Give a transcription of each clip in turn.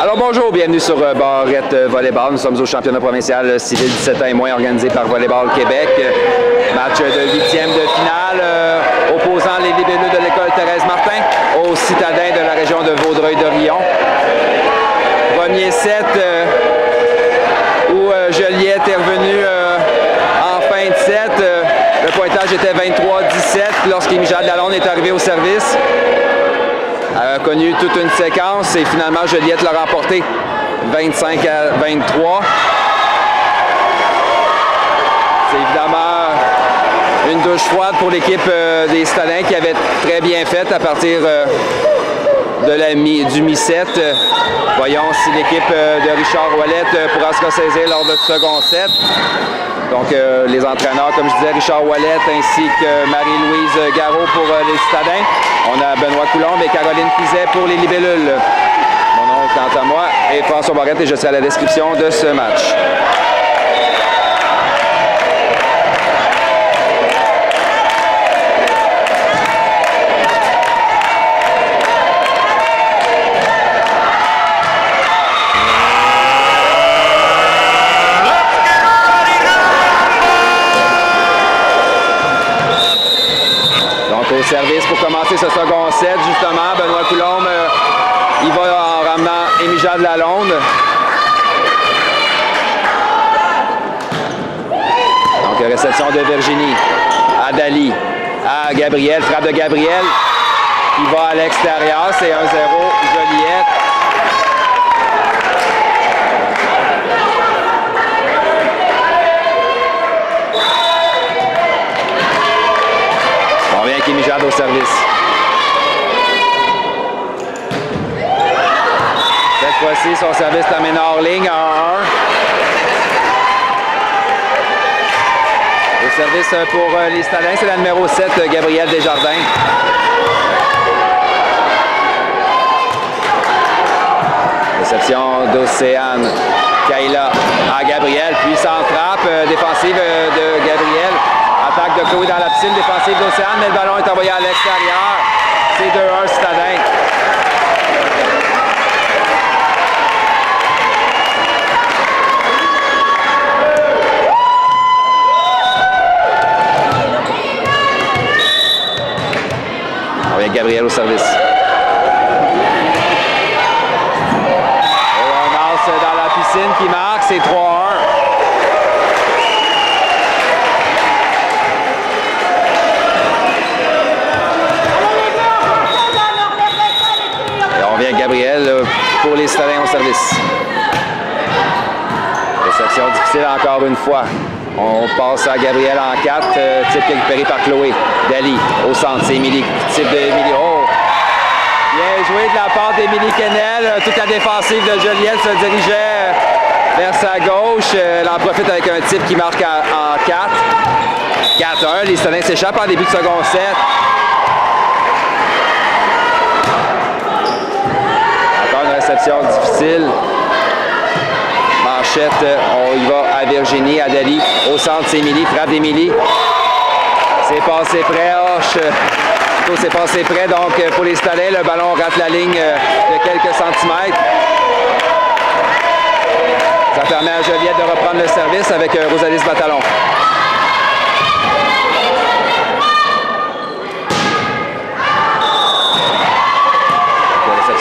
Alors bonjour, bienvenue sur Barrette Volleyball. Nous sommes au championnat provincial civil 17 ans et moins organisé par Volleyball Québec. Match de 8e de finale opposant les libellus de l'école Thérèse Martin aux citadins de la région de Vaudreuil-Dorion. Premier set où Joliette est revenu en fin de set. Le pointage était 23-17 lorsqu'Émy Jade Lalonde est arrivé au service. Elle a connu toute une séquence et finalement Joliette l'a remporté 25-23. C'est évidemment une douche froide pour l'équipe des Citadins qui avait très bien fait à partir du mi-set. Voyons si l'équipe de Richard Ouellette pourra se ressaisir lors de ce second set. Donc, les entraîneurs, comme je disais, Richard Ouellette ainsi que Marie-Louise Garot pour les Citadins. On a Benoît Coulombe et Caroline Fizet pour les libellules. Mon nom, quant à moi, est François Barrette et je serai à la description de ce match. Au service pour commencer ce second set, justement, Benoît Coulombe, il va en ramenant Émy Jade Lalonde. Donc, réception de Virginie à Dali, à Gabriel, frappe de Gabriel, qui va à l'extérieur, c'est 1-0, Joliette. On vient avec Émy Jade au service. Cette fois-ci, son service termine hors ligne à 1-1. Au service pour les Citadins, c'est la numéro 7, Gabrielle Desjardins. Réception d'Océane. Kayla à Gabriel, puissante frappe défensive de Gabriel. Attaque de Chloé dans la piscine défensive d'Océane, mais le ballon est envoyé à l'extérieur. C'est 2-1 Citadins. On vient Gabriel au service. Roundhouse dans la piscine qui marque, c'est 3-1. Gabriel pour les Citadins au service. Réception difficile encore une fois. On passe à Gabriel en 4, type récupéré par Chloé. Dali au centre, c'est Émilie. Type de Émilie. Oh! Bien joué de la part d'Émilie Kennel. Toute la défensive de Joliette se dirigeait vers sa gauche. Elle en profite avec un type qui marque en 4. 4-1. Les Citadins s'échappent en début de second set. Réception difficile. Manchette, on y va à Virginie, à Dali. Au centre, c'est Émilie. Frappe d'Émilie. C'est passé près. Plutôt c'est passé près. Donc, pour les Citadins, le ballon rate la ligne de quelques centimètres. Ça permet à Joliette de reprendre le service avec Rosalie Batalon.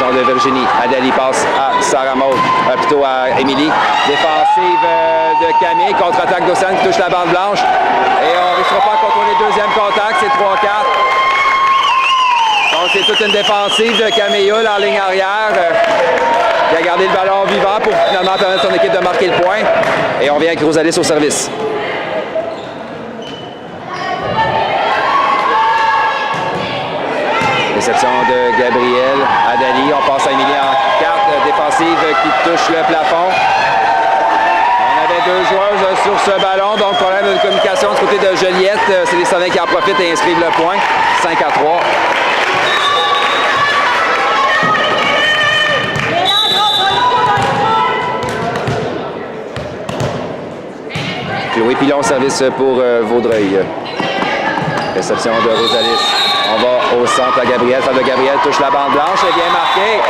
De Virginie. Adélie passe à Sarah Maud, plutôt à Émilie. Défensive de Camille, contre-attaque d'Océane qui touche la bande blanche. Et on ne réussira pas à contrôler le deuxième contact, c'est 3-4. Donc c'est toute une défensive de Camille Hull en ligne arrière qui a gardé le ballon vivant pour finalement permettre à son équipe de marquer le point. Et on vient avec Rosalie au service. Réception de Gabriel à Dali. On passe à Émilie en 4. Défensive qui touche le plafond. On avait deux joueuses sur ce ballon. Donc, problème de communication du côté de Joliette. C'est les Citadins qui en profitent et inscrivent le point. 5-3. Chloé Pilon, service pour Vaudreuil. Réception de Rosalis. On va au centre à Gabriel. Face de Gabriel touche la bande blanche. Elle est bien marquée.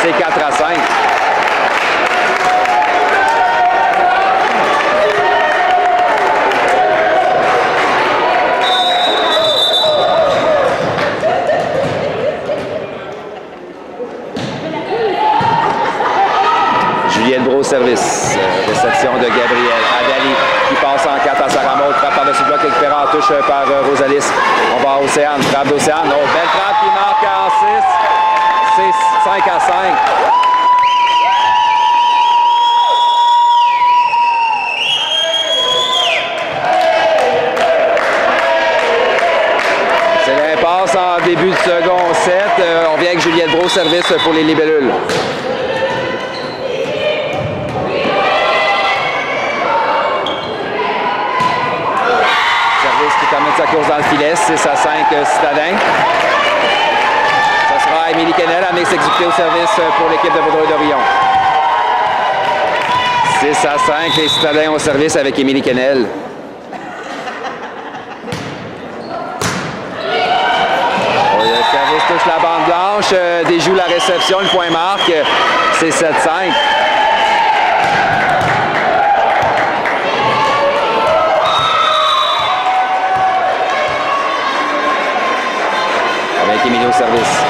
C'est 4-5. Juliette Brault, service. Réception de Gabriel. Adali qui passe en 4 à Sarah Maud. Frappe par-dessus le bloc, récupéré en touche par Rosalis. On va à Océane. Frappe d'Océane. Oh, belle frappe qui marque en 6. C'est 5 à 5. C'est l'impasse en début de second set. On revient avec Juliette Brault, service pour les libellules. Service qui termine sa course dans le filet. 6 à 5 Citadin. Ça sera Émilie Kennel à s'exécuter au service pour l'équipe de Vaudreuil-Dorion. 6 à 5 les Citadins au service avec Émilie Kennel. Le service touche la bande blanche, déjoue la réception, le point marque, c'est 7-5. Avec Émilie au service.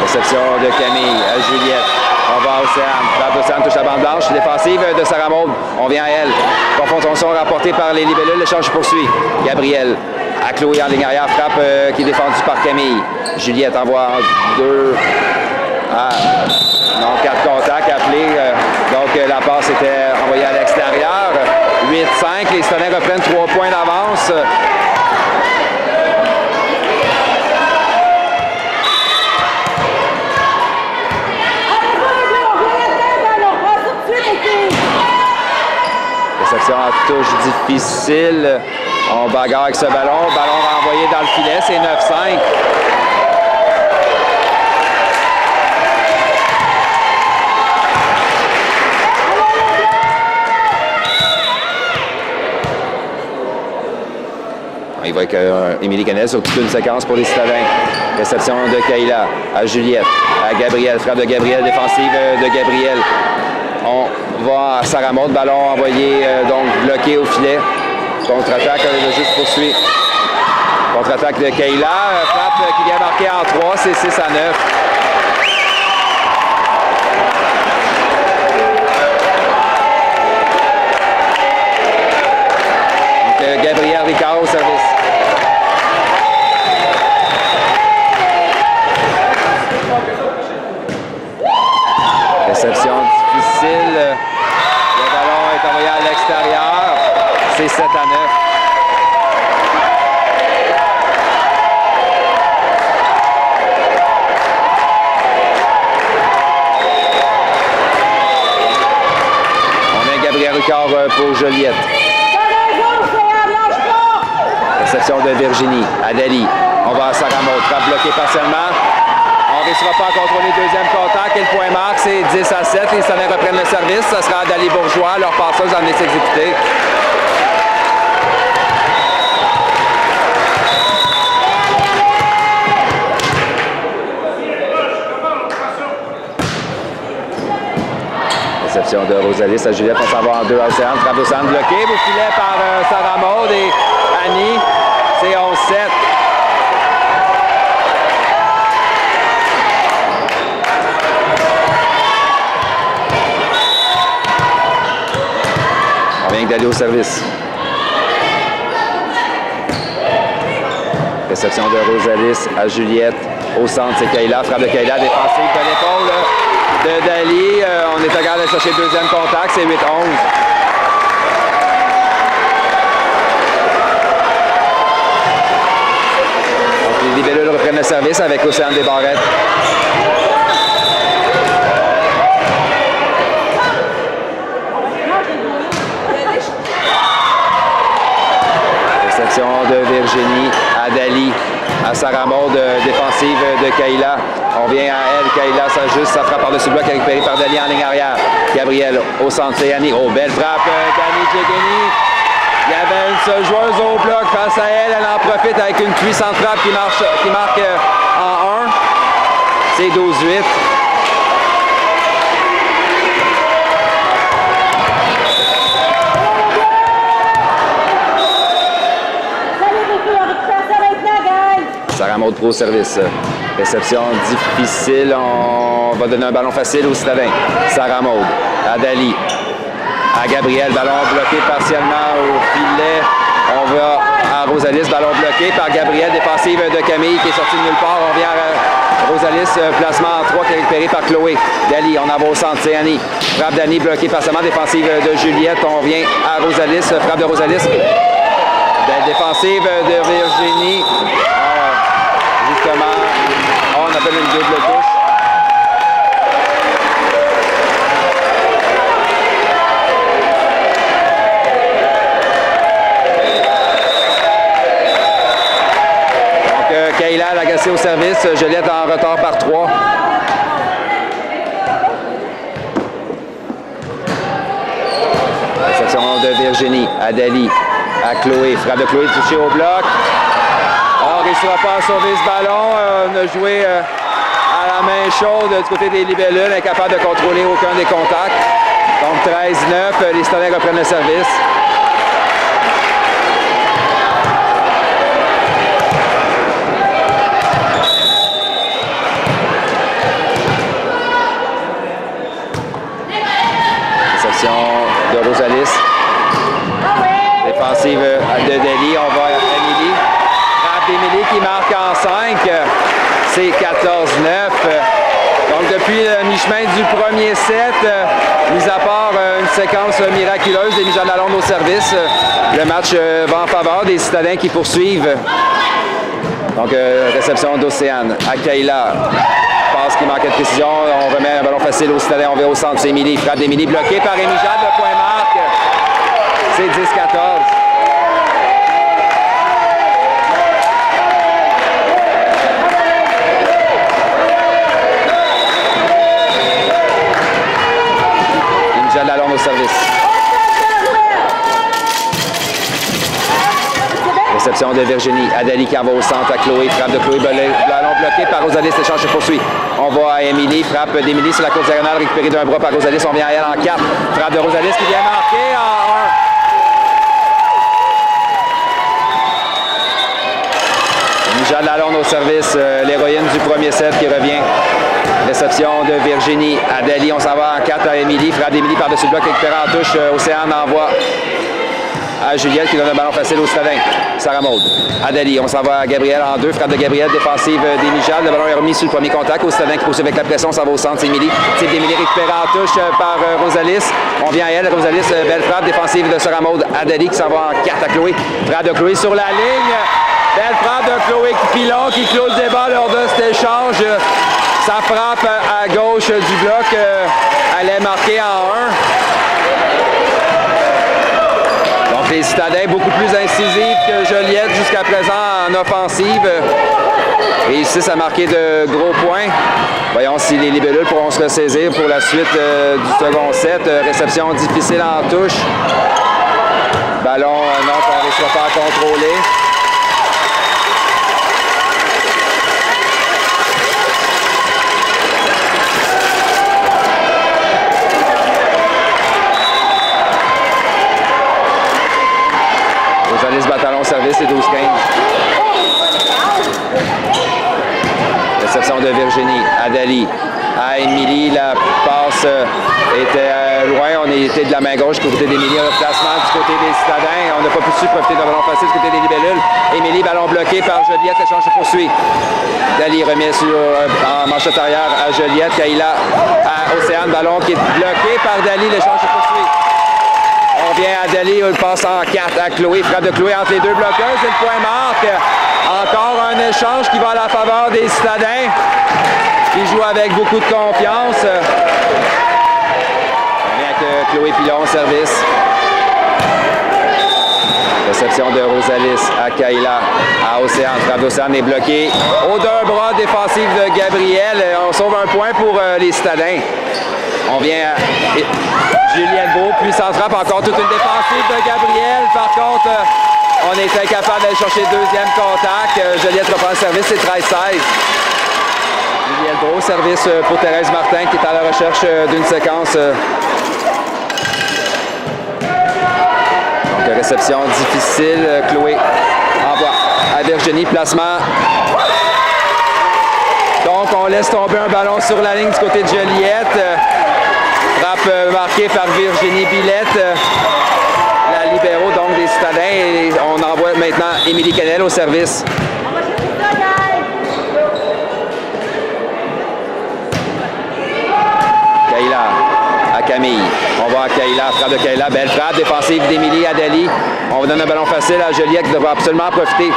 Réception de Camille à Juliette. On va à Océane. Frappe d'Océane touche la bande blanche. Défensive de Sarah Maud. On vient à elle. Confrontation rapportée par les libellules. L'échange poursuit. Gabriel à Chloé en ligne arrière. Frappe qui est défendue par Camille. Juliette envoie 2 à 4 contacts appelés. Donc la passe était envoyée à l'extérieur. 8-5. Les Citadins reprennent 3 points d'avance. Réception en touche difficile. On bagarre avec ce ballon. Ballon renvoyé dans le filet, c'est 9-5. Il va avec Émilie Kennel sur toute une séquence pour les Citadins. Réception de Kayla à Juliette, à Gabriel. Frappe de Gabriel, défensive de Gabriel. On va à Sarah Maud, ballon envoyé, donc bloqué au filet. Contre-attaque, le jeu se poursuit. Contre-attaque de Kayla, frappe qui vient marquer en 3, c'est 6 à 9. Donc, Gabriel Ricard au service. Réception difficile. Le ballon est envoyé à l'extérieur. C'est 7 à 9. On met Gabriel Ricard pour Joliette. Réception de Virginie. Adali. On va à Sarah Maud. Frappe bloquée partiellement. On ne réussira pas à contrôler le deuxième contact et le point marque, c'est 10 à 7. Les Citadins reprennent le service. Ça sera Adali Bourgeois, leur passeuse en est exécutée. Réception de Rosalis à Juliette. On s'en va en 2 à Océane. Frappe d'Océane bloquée. Au filet par Sarah Maud et Annie. C'est 11-7. On vient d'aller au service. Réception de Rosalis à Juliette. Au centre, c'est Kayla. Frappe de Kayla. Défensive de l'épaule de Dali. On est à garde de chercher le deuxième contact. C'est 8-11. Donc, les libellules reprennent le service avec Océane Desbarrettes. Réception de Virginie à Dali, à Sarah Maud, défensive de Kayla. On vient à elle, Kayla s'ajuste, ça frappe par-dessus le bloc, récupéré par Dali en ligne arrière. Gabriel au centre, c'est Annie. Oh, belle frappe d'Annie Djegeni. Il y avait une seule joueuse au bloc face à elle. Elle en profite avec une puissante frappe qui marque en 1. C'est 12-8. Sarah Maud Pro service. Réception difficile. On va donner un ballon facile aux citadins. Sarah Maud. À Dali. À Gabriel. Ballon bloqué partiellement au filet. On va à Rosalis. Ballon bloqué par Gabriel. Défensive de Camille qui est sortie de nulle part. On vient à Rosalis. Placement en 3 qui est récupéré par Chloé. Dali. On en va au centre. C'est Annie. Frappe d'Annie bloquée partiellement. Défensive de Juliette. On vient à Rosalis. Frappe de Rosalis. Défensive de Virginie. Justement, on appelle une double touche. Donc, Kayla Lagacé au service. Juliette en retard par 3. Réception de Virginie. À Dali. À Chloé. Frappe de Chloé touchée au bloc. On ne réussira pas à sauver ce ballon. On a joué à la main chaude du côté des libellules, incapable de contrôler aucun des contacts. Donc 13-9, les citadins reprennent le service. Réception de Rosalis. Défensive de Deli, on va à Émilie. Frappe d'Émilie qui marque en 5. C'est 14-9. Donc depuis le mi-chemin du premier set, mis à part une séquence miraculeuse des mises à Lalonde au service, le match va en faveur des citadins qui poursuivent. Donc réception d'Océane à Kayla. Passe qui manquait de précision. On remet un ballon facile aux citadins. On va au centre, c'est Émilie. Frappe d'Émilie bloquée par Émilie Jade. Le point marque. C'est 10-14. Émilie Lalonde au service. Réception de Virginie. Adali qui envoie au centre à Chloé. Frappe de Chloé. Ballon bloqué par Rosalis. L'échange se poursuit. On va à Émilie. Frappe d'Émilie sur la course diagonale. Récupérée d'un bras par Rosalis. On vient à elle en 4. Frappe de Rosalis qui vient marquer en 1. Jade Lalonde au service. L'héroïne du premier set qui revient. Réception de Virginie. Adali. On s'en va en 4 à Émilie. Frappe d'Émilie par-dessus le bloc. Récupérée en touche. Océane envoie à Juliette qui donne un ballon facile au citadin. Sarah Maud. Adali, on s'en va à Gabriel en 2. Frappe de Gabriel, défensive d'Émilie Jade. Le ballon est remis sur le premier contact au citadin qui poursuit avec la pression. On s'en va au centre, c'est Émilie. Type d'Émilie récupérée en touche par Rosalis. On vient à elle. Rosalis, belle frappe défensive de Sarah Maud. Adali qui s'en va en 4 à Chloé. Frappe de Chloé sur la ligne. Belle frappe de Chloé Pilon qui clôt le débat lors de cet échange. Sa frappe à gauche du bloc. Elle est marquée en 1. Donc les citadins beaucoup plus incisifs que Joliette jusqu'à présent en offensive. Réussissent à marquer de gros points. Voyons si les libellules pourront se ressaisir pour la suite du second set. Réception difficile en touche. Ballon, non, on ne réussira pas à contrôler. Rosalis Bataillon au service, c'est 12-15. Réception de Virginie. Adali à Émilie. La passe était loin. On était de la main gauche du côté d'Émilie. Un placement du côté des citadins. On n'a pas pu profiter d'un ballon facile du côté des libellules. Émilie, ballon bloqué par Joliette. L'échange se poursuit. Dali remet en manchette arrière à Joliette. Kaila à Océane. Ballon qui est bloqué par Dali. L'échange se poursuit. On vient à Dali, il passe en 4 à Chloé. Frappe de Chloé entre les deux bloqueuses. Et le point marque. Encore un échange qui va à la faveur des citadins. Qui jouent avec beaucoup de confiance. On vient avec Chloé Pilon au service. Réception de Rosalis à Kayla, à Océane. Frappe d'Océane est bloquée. Au d'un bras défensif de Gabriel. On sauve un point pour les citadins. On vient à Juliette Beau, puis sans frappe, encore toute une défensive de Gabriel. Par contre, on est incapable d'aller chercher le deuxième contact. Juliette reprend le service, c'est 13-16. Juliette Beau, service pour Thérèse Martin qui est à la recherche d'une séquence. Donc, réception difficile. Chloé envoie à Virginie, placement. Donc, on laisse tomber un ballon sur la ligne du côté de Joliette. Frappe marquée par Virginie Billette. La libéraux, donc, des citadins. Et on envoie maintenant Émilie Kennel au service. Kayla à Camille. On va à Kayla, frappe de Kayla. Belle frappe défensive d'Émilie à Dali. On va donner un ballon facile à Joliette qui devra absolument profiter.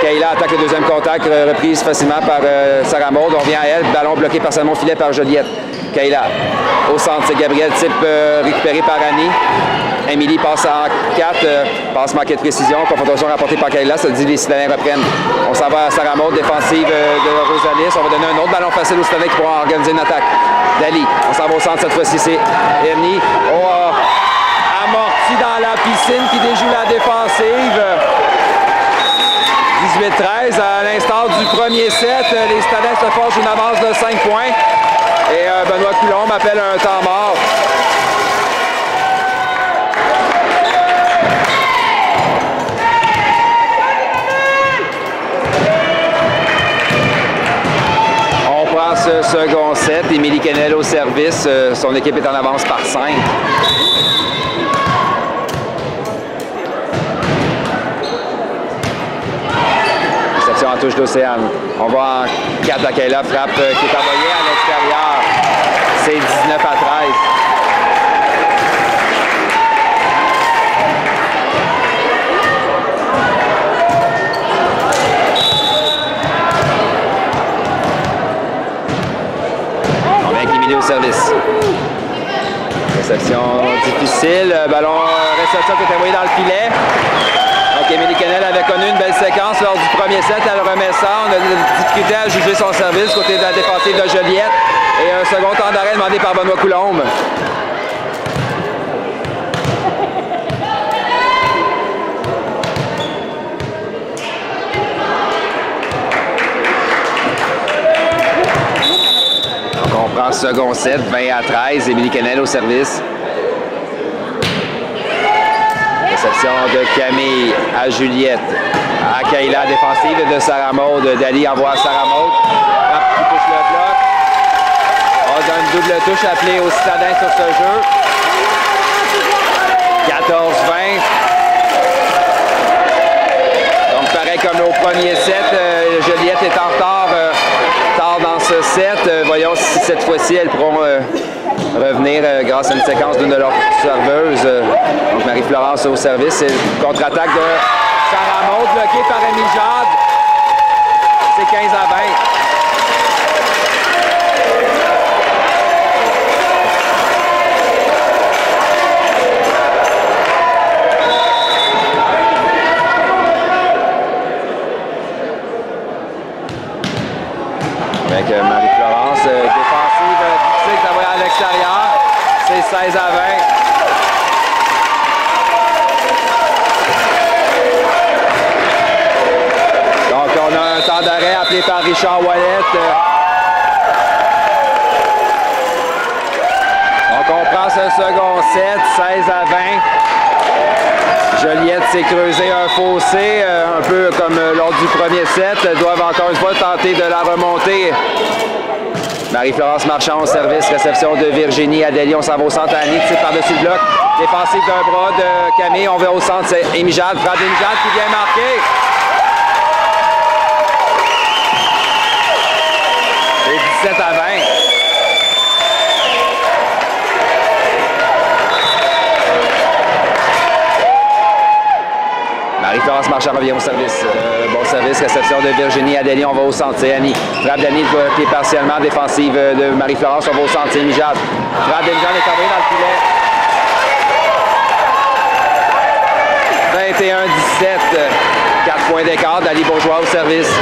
Kayla attaque le deuxième contact, reprise facilement par Sarah Maud. On vient à elle, ballon bloqué par Salmon Filet par Joliette. Kayla au centre, c'est Gabriel Type récupéré par Annie. Émilie passe en 4, passe manquée de précision, confrontation rapportée par Kayla, ça dit les citadins reprennent. On s'en va à Sarah Maud, défensive de Rosalis. On va donner un autre ballon facile aux citadins qui pourront organiser une attaque. Dali, on s'en va au centre cette fois-ci, c'est Ernie. Amorti dans la piscine qui déjoue la défensive. 18-13, à l'instar du premier set, les citadins se forcent une avance de 5 points. Et Benoît Coulombe appelle un temps mort. On prend ce second set. Émilie Kennel au service. Son équipe est en avance par 5. En touche d'Océane. On va en 4 à Kayla, frappe qui est envoyée à l'extérieur. C'est 19 à 13. On vient avec Émilie au service. Réception difficile. Ballon réception qui est envoyé dans le filet. Donc, Émilie Kennel avait connu une belle séquence lors du premier set. Elle remet ça. On a des difficultés à juger son service côté de la défensive de Joliette. Et un second temps d'arrêt demandé par Benoît Coulombe. Donc, on prend ce second set, 20 à 13. Émilie Kennel au service. Réception de Camille à Juliette. À Kayla, défensive de Sarah Maud. Dali envoie à Sarah Maud. Frappe qui touche le bloc. On a une double touche appelée aux citadins sur ce jeu. 14-20. Donc pareil comme au premier set, Joliette est en retard, tard dans ce set. Voyons si cette fois-ci elles pourront revenir grâce à une séquence d'une de leurs serveuses. Donc Marie-Florence au service. C'est une contre-attaque de Sarah Maud bloquée par Amy Jade. C'est 15 à 20. Avec Marie-Florence, défensive difficile d'envoyer à l'extérieur. C'est 16 à 20. Donc, on a un temps d'arrêt appelé par Richard Ouellet. Donc, on prend ce second set, 16 à 20. Joliette s'est creusé un fossé, un peu comme lors du premier set. Elles doivent encore une fois tenter de la remonter. Marie-Florence Marchand au service, réception de Virginie Adélie. On s'en va au centre à Annie, c'est par-dessus le bloc. Défensive d'un bras de Camille. On va au centre, c'est Amy Jade. Frappe d'Amy Jade qui vient marquer. C'est 17 à 20. Marie-Florence Marchand revient au service. Bon service, réception de Virginie Adélie. On va au centre, c'est Annie. Frappe d'Annie qui est partiellement défensive de Marie-Florence. On va au centre, c'est Mijad. Frappe de Mijad est envoyée dans le filet. 21-17. 4 points d'écart d'Ali Bourgeois au service.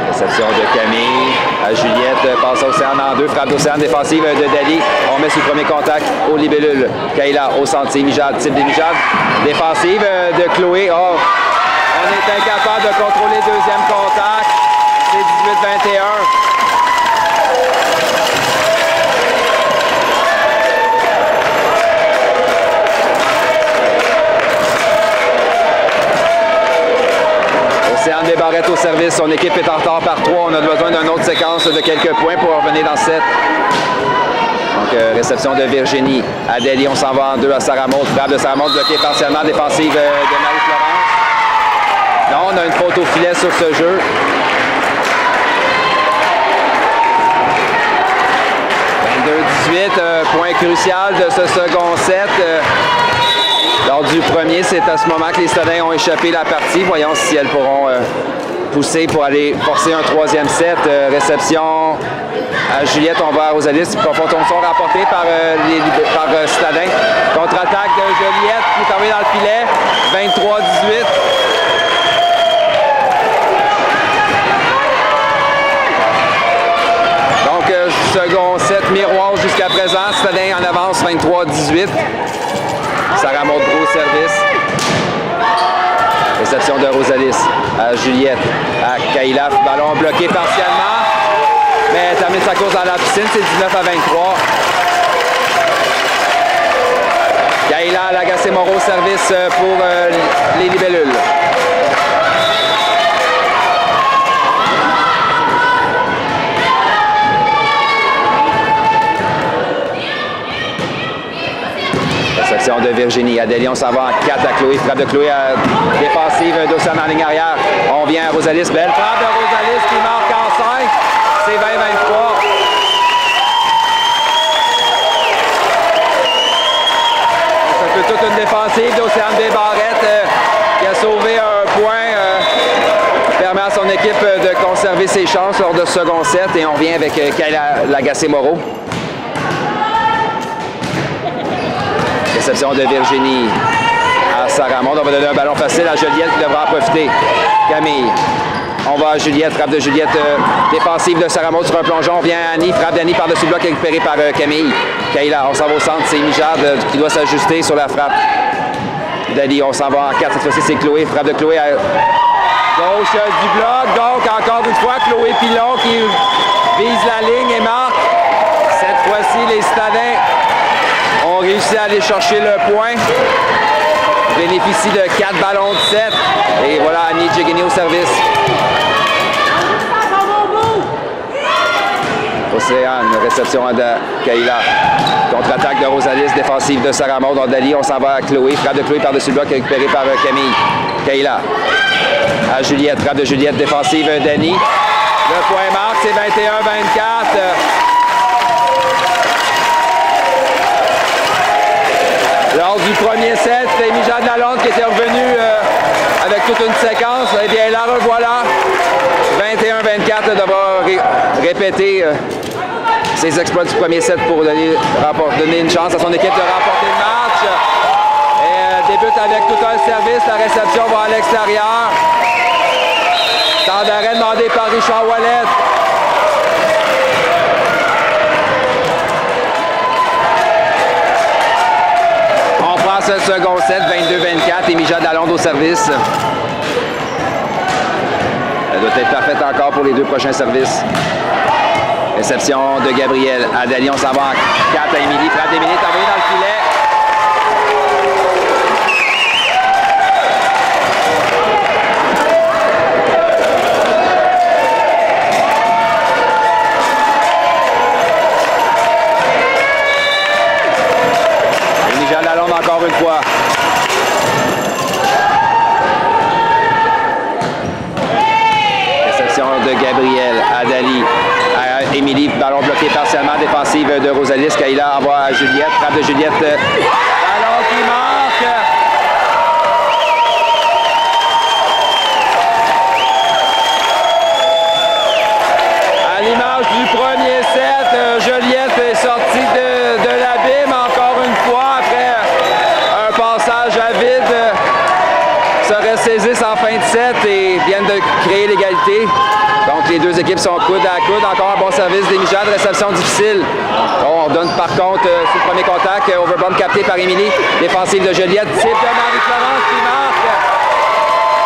Réception de Camille à Juliette, passe à Océane en 2, frappe d'Océane défensive de Dali. On met sur le premier contact au libellule. Kayla au centre, c'est Mijad, type des Mijad. Défensive de Chloé. Oh, on est incapable de contrôler le deuxième contact. C'est 18-21. Barrette au service. Son équipe est en retard par 3. On a besoin d'une autre séquence de quelques points pour revenir dans 7. Donc, réception de Virginie. Adélie, on s'en va en 2 à Sarah Maud. Frappe de Sarah Maud bloquée partiellement. Défensive de Marie-Florence. Non, on a une faute au filet sur ce jeu. 22-18, point crucial de ce second set. Lors du premier, c'est à ce moment que les Stadins ont échappé la partie. Voyons si elles pourront pousser pour aller forcer un troisième set. Réception à Juliette, on va à Rosalis. Profond son rapporté par Stadin. Contre-attaque de Juliette qui est tombée dans le filet. 23-18. Donc, second set miroir jusqu'à présent. Stadin en avance 23-18. Sarah Maud gros service. Réception de Rosalis à Juliette, à Kayla. Ballon bloqué partiellement. Mais elle termine sa course dans la piscine. C'est 19 à 23. Kayla Lagacé-Moreau service pour les libellules. Réception de Virginie. Adélie, on s'en va en 4 à Chloé. Frappe de Chloé défensive d'Océane en ligne arrière. On vient à Rosalis. Belle frappe de Rosalis qui marque en 5. C'est 20-23. Ça fait toute une défensive d'Océane Desbarrettes qui a sauvé un point. Permet à son équipe de conserver ses chances lors de ce second set. Et on vient avec Kayla Lagacé-Moreau. Réception de Virginie à Sarah Maud. On va donner un ballon facile à Juliette qui devra en profiter. Camille. On va à Juliette. Frappe de Juliette défensive de Sarah Maud sur un plongeon. On vient à Annie. Frappe d'Annie par-dessus le bloc récupéré par Camille. Kayla, on s'en va au centre. C'est Mijard qui doit s'ajuster sur la frappe. Dali, on s'en va en 4. Cette fois-ci, c'est Chloé. Frappe de Chloé à gauche du bloc. Donc, encore une fois, Chloé Pilon qui vise la ligne et marque. Cette fois-ci, les Stadins ont réussi à aller chercher le point. Bénéficie de 4 ballons de 7. Et voilà Annie Djegini au service. Océane, réception de Kayla. Contre-attaque de Rosalis, défensive de Sarah Maud. Dali, on s'en va à Chloé. Frappe de Chloé par-dessus le bloc récupéré par Camille. Kayla. À Juliette. Frappe de Juliette, défensive d'Annie. Le point marque, c'est 21-24. Lors du premier set, c'était Mijade Lalonde qui était revenu avec toute une séquence. Eh bien, la revoilà. 21-24, devra répéter ses exploits du premier set pour donner une chance à son équipe de remporter le match. Et débute avec tout un service. La réception va à l'extérieur. Temps d'arrêt demandé par Richard Ouellet. Ce second set, 22-24, et Mijade Lalonde au service. Elle doit être parfaite encore pour les 2 prochains services. Réception de Gabriel. Adélie, on s'en va en 4 à Émilie. Frappe d'Émilie, envoyée dans le filet. Encore une fois. Réception de Gabriel, Adali, à Émilie, ballon bloqué partiellement, défensive de Rosalis. Kayla envoie à Juliette, frappe de Juliette, ballon qui marque. À l'image du premier set, Juliette est sortie de l'abîme encore une fois après passage à vide, se ressaisissent en fin de set et viennent de créer l'égalité. Donc les deux équipes sont coude à coude. Encore un bon service des Mijades, réception difficile. On donne par contre sur le premier contact, overbound capté par Émilie. Défensive de Juliette, type de Marie-Florence qui marque.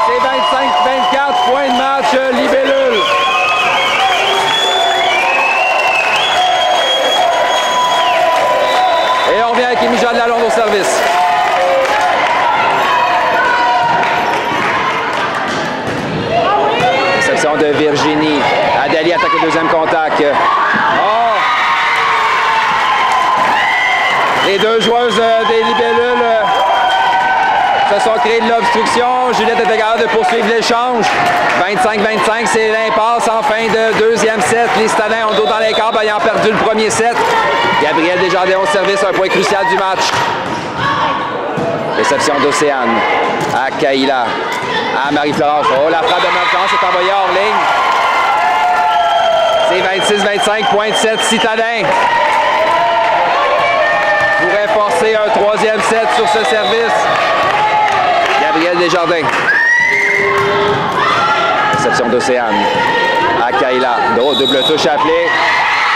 C'est 25-24, point de match, libellule. Et on revient avec Mijade Lalonde au service. réception de Virginie. Adali attaque le deuxième contact. Oh! Les deux joueuses des libellules se sont créées de l'obstruction. Juliette était capable de poursuivre l'échange. 25-25, c'est l'impasse en fin de deuxième set. Les Citadins ont dos dans les câbles ayant perdu le premier set. Gabriel Desjardins au service, un point crucial du match. Réception d'Océane à Kaila, à Marie-Florence. Oh, la frappe de Marie-Florence est envoyée hors ligne. C'est 26-25, point de 7 Citadins. Pourrait forcer un troisième set sur ce service. Gabriel Desjardins. Réception d'Océane à Kaila. Double touche appelée.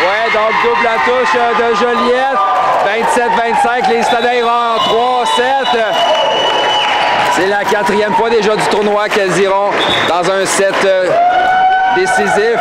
Ouais, donc double touche de Joliette. 27-25, les Citadins iront en 3-7. C'est la quatrième fois déjà du tournoi qu'elles iront dans un set décisif.